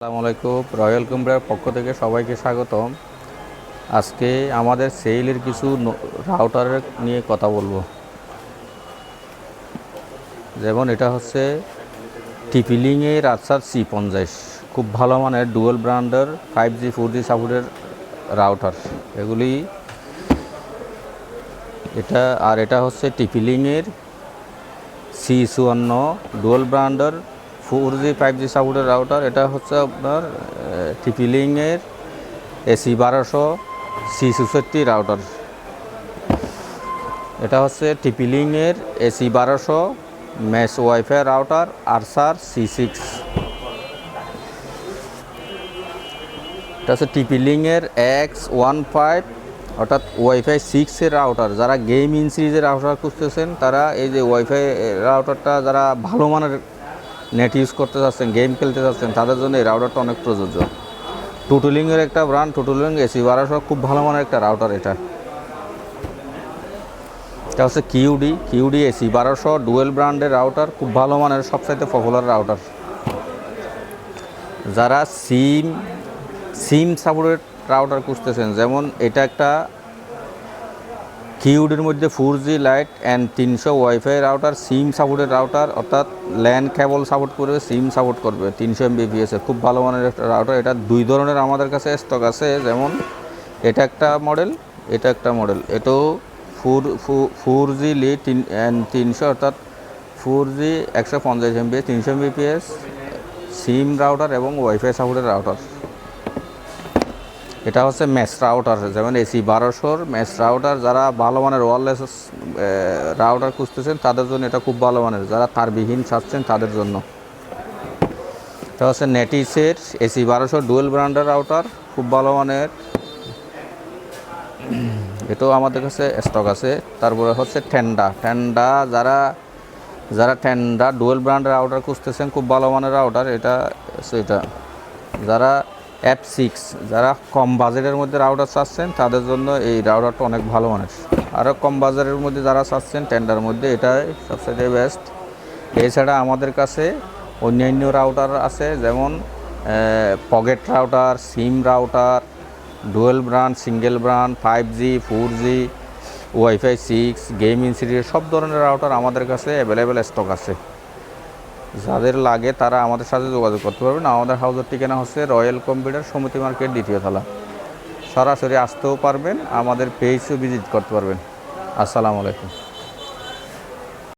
আসসালামু আলাইকুম। Royal computer পক্ষ থেকে সবাইকে স্বাগতম। আজকে আমাদের সেইলের কিছু রাউটারের নিয়ে কথা বলবো। যেমন এটা হচ্ছে টিপিলিংয়ের আরসার C50, খুব ভালো মানের ডুয়েল ব্র্যান্ডের 5G 4G সাপোর্টের রাউটার এগুলি। এটা হচ্ছে টিপিলিংয়ের C54 ডুয়েল ব্র্যান্ডের 4G 5G সাপোর্টের রাউটার। এটা হচ্ছে আপনার টিপিলিংয়ের AC1200 C64 রাউটার। এটা হচ্ছে টিপিলিংয়ের AC1200 mesh wifi router Archer C6। এটা হচ্ছে টিপিলিংয়ের X15 অর্থাৎ ওয়াইফাই 6-এর রাউটার। যারা গেমিং সিরিজের রাউটার খুঁজতেছেন তারা এই যে ওয়াইফাই রাউটারটা, যারা ভালো মানের নেট ইউজ করতে চাচ্ছেন, গেম খেলতে চাচ্ছেন, তাদের জন্য এই রাউটারটা অনেক প্রযোজ্য। টুটুলিংয়ের একটা ব্র্যান্ড, টুটুলিং AC1200, খুব ভালো মানের একটা রাউটার। এটা হচ্ছে কিউডি AC1200 ডুয়েল ব্র্যান্ডের রাউটার, খুব ভালো মানের, সবচাইতে পপুলার রাউটার। যারা সিম সাপোর্টেড রাউটার খুঁজতেছেন, যেমন এটা একটা কিউডির মধ্যে 4G light and 300 wifi router, SIM সাপোর্টের রাউটার, অর্থাৎ ল্যান কেবল সাপোর্ট করবে, সিম সাপোর্ট করবে, 300 Mbps খুব ভালো মানের একটা রাউটার। এটা দুই ধরনের আমাদের কাছে স্টক আছে। যেমন এটা একটা মডেল, এটা একটা মডেল। এটাও 4G লিড অ্যান্ড 300, অর্থাৎ 4G 150 MB 300 Mbps সিম রাউটার এবং ওয়াইফাই সাপোর্টের রাউটার। এটা হচ্ছে মেশ রাউটার, যেমন AC1200 মেশ রাউটার। যারা ভালো মানের ওয়্যারলেস রাউটার খুঁজতেছেন তাদের জন্য এটা খুব ভালো মানের, যারা তারবিহীন চাচ্ছেন তাদের জন্য। এটা হচ্ছে নেটিসের AC1200 ডুয়েল ব্র্যান্ডের রাউটার, খুব ভালো মানের। এটাও আমাদের কাছে স্টক আছে। তারপরে হচ্ছে টেন্ডা, যারা টেন্ডা ডুয়েল ব্র্যান্ডের রাউটার খুঁজতেছেন, খুব ভালো মানের রাউটার। এটা যারা F6, যারা কম বাজেটের মধ্যে রাউটার চাচ্ছেন তাদের জন্য এই রাউটারটা অনেক ভালো মানের। আরও কম বাজারের মধ্যে যারা চাচ্ছেন টেন্ডার মধ্যে, এটাই সবচেয়ে বেস্ট। এছাড়া আমাদের কাছে অন্যান্য রাউটার আছে, যেমন pocket router, SIM router, dual brand, single brand, 5G 4G wifi 6 gaming series, সব ধরনের রাউটার আমাদের কাছে অ্যাভেলেবেল স্টক আছে। যাদের লাগে তারা আমাদের সাথে যোগাযোগ করতে পারবেন। আমাদের হাউসের ঠিকানা হচ্ছে রয়্যাল কম্পিউটার, সমিতি মার্কেট, দ্বিতীয় তলা। সরাসরি আসতেও পারবেন, আমাদের পেজও ভিজিট করতে পারবেন। আসসালামু আলাইকুম।